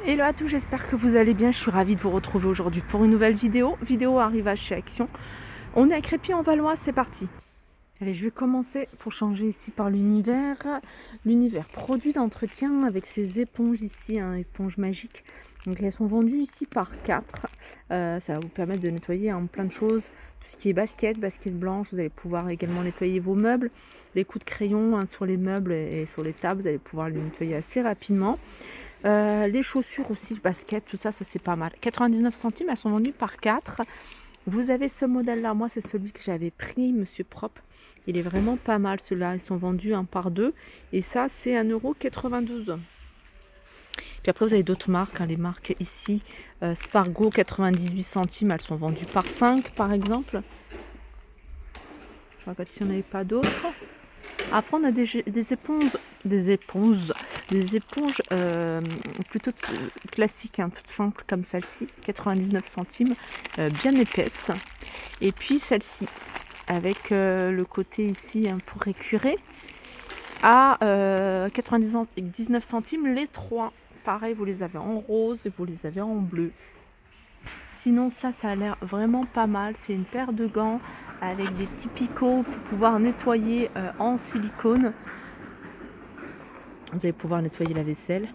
Hello à tous, j'espère que vous allez bien. Je suis ravie de vous retrouver aujourd'hui pour une nouvelle vidéo. Vidéo arrivage chez Action. On est à Crépy-en-Valois, c'est parti. Allez, je vais commencer pour changer ici par l'univers. L'univers produit d'entretien avec ces éponges ici, éponges magiques. Donc elles sont vendues ici par 4. Ça va vous permettre de nettoyer plein de choses. Tout ce qui est basket blanche. Vous allez pouvoir également nettoyer vos meubles. Les coups de crayon sur les meubles et sur les tables, vous allez pouvoir les nettoyer assez rapidement. Les chaussures aussi, basket, tout ça, ça c'est pas mal. 99 centimes, elles sont vendues par 4. Vous avez ce modèle-là, moi c'est celui que j'avais pris, Monsieur Propre. Il est vraiment pas mal, ceux-là, ils sont vendus par 2. Et ça, c'est 1,92 €. Puis après, vous avez d'autres marques, les marques ici. Spargo, 98 centimes, elles sont vendues par 5, par exemple. Je regarde s'il n'y en avait pas d'autres. Après, on a des éponges plutôt classiques, toutes simples comme celle-ci, 99 centimes, bien épaisse. Et puis celle-ci, avec le côté ici pour récurer, à 99 centimes les 3. Pareil, vous les avez en rose et vous les avez en bleu. Sinon ça a l'air vraiment pas mal. C'est une paire de gants avec des petits picots pour pouvoir nettoyer en silicone. Vous allez pouvoir nettoyer la vaisselle.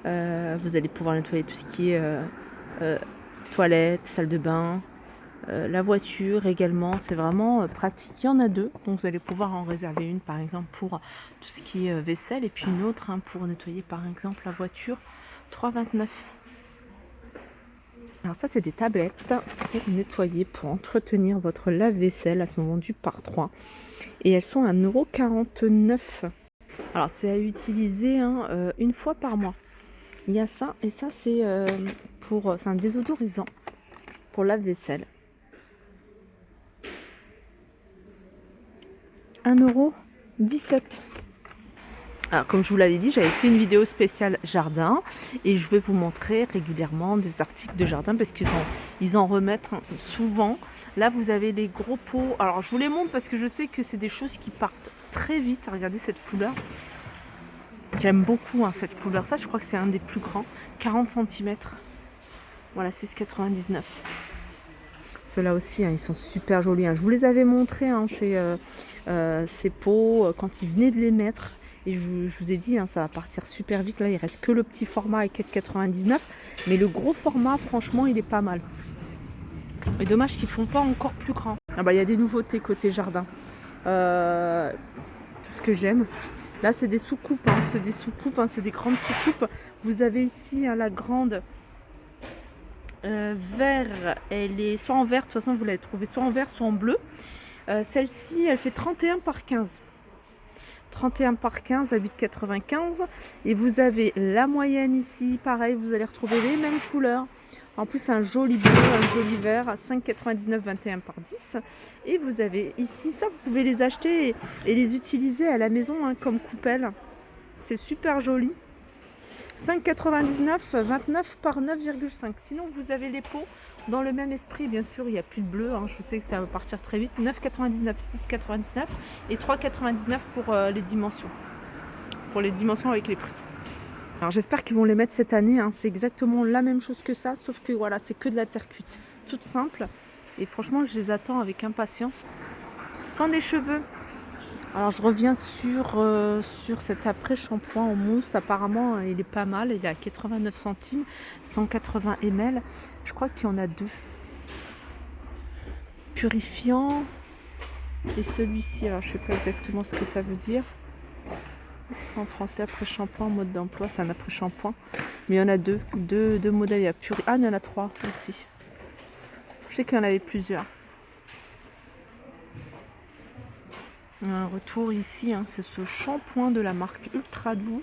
Vous allez pouvoir nettoyer tout ce qui est toilette, salle de bain, la voiture également. C'est vraiment pratique. Il y en a 2, donc vous allez pouvoir en réserver une par exemple pour tout ce qui est vaisselle et puis une autre pour nettoyer par exemple la voiture. 3,29 €. Alors ça, c'est des tablettes pour nettoyer, pour entretenir votre lave-vaisselle. Elles sont vendues par 3 et elles sont à 1,49 €. Alors c'est à utiliser une fois par mois. Il y a ça et ça c'est un désodorisant pour lave-vaisselle. 1,17 €. Alors, comme je vous l'avais dit, j'avais fait une vidéo spéciale jardin et je vais vous montrer régulièrement des articles de jardin parce qu'ils en remettent souvent. Là, vous avez les gros pots. Alors, je vous les montre parce que je sais que c'est des choses qui partent très vite. Regardez cette couleur. J'aime beaucoup cette couleur. Ça, je crois que c'est un des plus grands. 40 cm. Voilà, 6,99 €. Ceux-là aussi, ils sont super jolis. Je vous les avais montrés, ces pots, quand ils venaient de les mettre. Et je vous ai dit, ça va partir super vite. Là, il reste que le petit format à 4,99 €. Mais le gros format, franchement, il est pas mal. Mais dommage qu'ils ne font pas encore plus grand. Il y a des nouveautés côté jardin. Tout ce que j'aime. Là, c'est des soucoupes. C'est des soucoupes, c'est des grandes soucoupes. Vous avez ici la grande vert. Elle est soit en vert, de toute façon, vous l'avez trouvée soit en vert, soit en bleu. Celle-ci, elle fait 31 par 15. 31 par 15 à 8,95 €. Et vous avez la moyenne ici, pareil, vous allez retrouver les mêmes couleurs. En plus, un joli bleu, un joli vert à 5,99 €, 21 par 10. Et vous avez ici, ça, vous pouvez les acheter et les utiliser à la maison comme coupelle. C'est super joli. 5,99 €, 29 par 9,5. Sinon, vous avez les pots dans le même esprit. Bien sûr, il n'y a plus de bleu. Je sais que ça va partir très vite. 9,99 €, 6,99 € et 3,99 € pour les dimensions. Pour les dimensions avec les prix. Alors, j'espère qu'ils vont les mettre cette année. C'est exactement la même chose que ça, sauf que voilà, c'est que de la terre cuite. Toute simple. Et franchement, je les attends avec impatience. Sans des cheveux. Alors je reviens sur cet après-shampoing en mousse. Apparemment il est pas mal, il est à 89 centimes, 180 ml. Je crois qu'il y en a 2. Purifiant. Et celui-ci, alors je sais pas exactement ce que ça veut dire. En français, après-shampoing, mode d'emploi, c'est un après-shampoing. Mais il y en a 2. Deux modèles. Il y a il y en a 3 aussi. Je sais qu'il y en avait plusieurs. Un retour ici, c'est ce shampoing de la marque Ultra Doux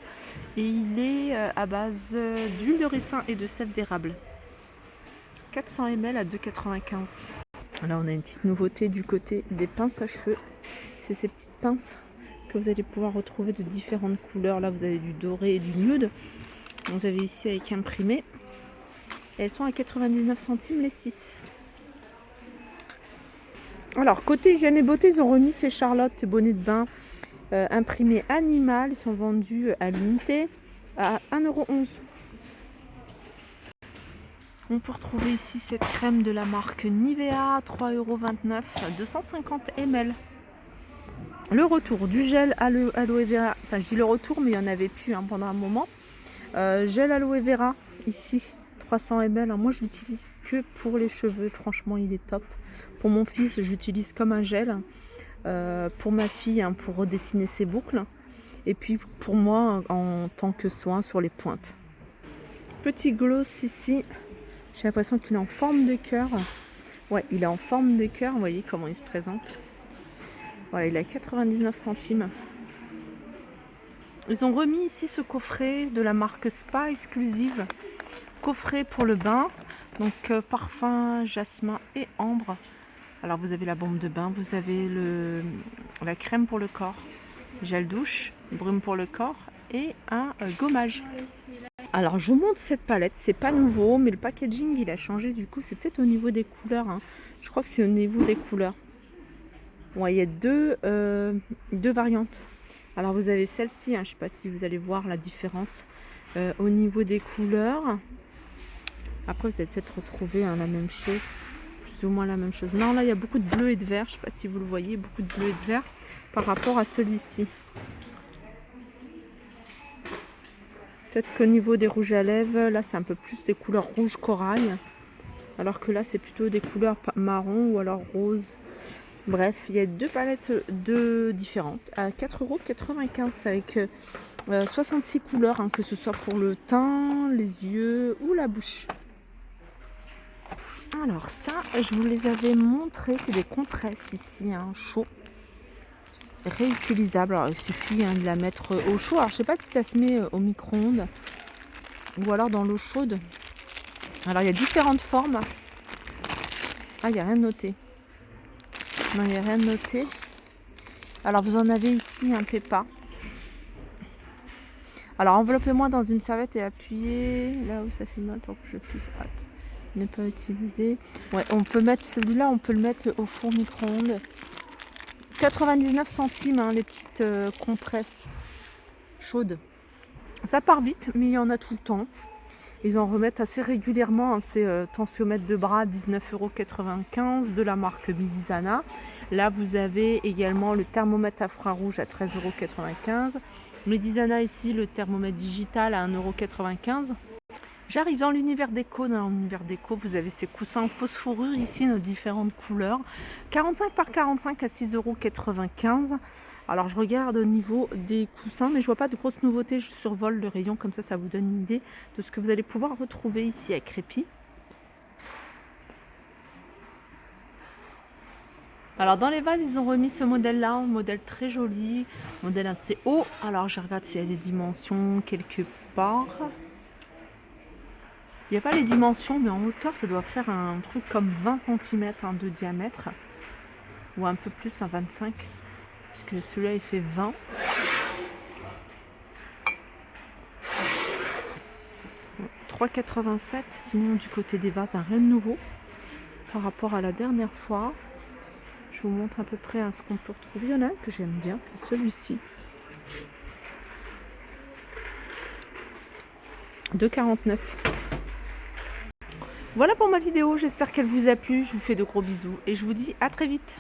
et il est à base d'huile de ricin et de sève d'érable. 400 ml à 2,95 €. Là, on a une petite nouveauté du côté des pinces à cheveux. C'est ces petites pinces que vous allez pouvoir retrouver de différentes couleurs. Là, vous avez du doré et du nude. Vous avez ici avec imprimé. Elles sont à 99 centimes les 6. Alors, côté hygiène et beauté, ils ont remis ces Charlotte bonnets de bain imprimés animal. Ils sont vendus à l'unité à 1,11 €. On peut retrouver ici cette crème de la marque Nivea, 3,29 €, 250 ml. Le retour du gel aloe vera, enfin je dis le retour mais il n'y en avait plus pendant un moment. Gel aloe vera ici, 300 ml. Moi je l'utilise que pour les cheveux, franchement il est top. Pour mon fils j'utilise comme un gel. Pour ma fille pour redessiner ses boucles. Et puis pour moi en tant que soin sur les pointes. Petit gloss ici. J'ai l'impression qu'il est en forme de cœur. Ouais, il est en forme de cœur. Vous voyez comment il se présente. Voilà, il est à 99 centimes. Ils ont remis ici ce coffret de la marque Spa exclusive. Coffret pour le bain. Donc parfum, jasmin et ambre. Alors vous avez la bombe de bain, vous avez la crème pour le corps, gel douche, brume pour le corps et un gommage. Alors je vous montre cette palette, c'est pas nouveau mais le packaging il a changé, du coup c'est peut-être au niveau des couleurs. Je crois que c'est au niveau des couleurs. Ouais, il y a deux variantes. Alors vous avez celle-ci, je ne sais pas si vous allez voir la différence au niveau des couleurs. Après vous allez peut-être retrouver la même chose. Plus ou moins la même chose. Non, là il y a beaucoup de bleu et de vert. Je ne sais pas si vous le voyez, beaucoup de bleu et de vert par rapport à celui-ci. Peut-être qu'au niveau des rouges à lèvres, là c'est un peu plus des couleurs rouge corail. Alors que là c'est plutôt des couleurs marron ou alors rose. Bref, il y a deux palettes différentes à 4,95 € avec 66 couleurs, que ce soit pour le teint, les yeux ou la bouche. Alors ça, je vous les avais montré, c'est des compresses ici, chaud, réutilisables. Alors il suffit de la mettre au chaud. Alors je sais pas si ça se met au micro-ondes ou alors dans l'eau chaude. Alors il y a différentes formes. Ah, il n'y a rien de noté. Non, il n'y a rien de noté. Alors vous en avez ici un pépa. Alors enveloppez-moi dans une serviette et appuyez là où ça fait mal pour que je puisse ne pas utiliser. Ouais, on peut mettre celui-là, on peut le mettre au four micro-ondes. 99 centimes, les petites compresses chaudes. Ça part vite, mais il y en a tout le temps. Ils en remettent assez régulièrement. C'est tensiomètre de bras, 19,95 € de la marque Midisana. Là, vous avez également le thermomètre à infrarouge à 13,95 €. Midisana ici, le thermomètre digital à 1,95 €. J'arrive dans l'univers déco. Dans l'univers déco, vous avez ces coussins en fausse fourrure ici, nos différentes couleurs. 45 par 45 à 6,95 €. Alors je regarde au niveau des coussins, mais je vois pas de grosses nouveautés. Je survole le rayon, comme ça vous donne une idée de ce que vous allez pouvoir retrouver ici à Crépy. Alors dans les vases, ils ont remis ce modèle-là, un modèle très joli, modèle assez haut. Alors je regarde s'il y a des dimensions quelque part. Il n'y a pas les dimensions, mais en hauteur, ça doit faire un truc comme 20 cm de diamètre. Ou un peu plus, 25. Puisque celui-là, il fait 20. « 3,87 €. Sinon, du côté des vases, rien de nouveau par rapport à la dernière fois. Je vous montre à peu près ce qu'on peut retrouver. Il y en a un que j'aime bien, c'est celui-ci. 2,49 €. Voilà pour ma vidéo, j'espère qu'elle vous a plu. Je vous fais de gros bisous et je vous dis à très vite.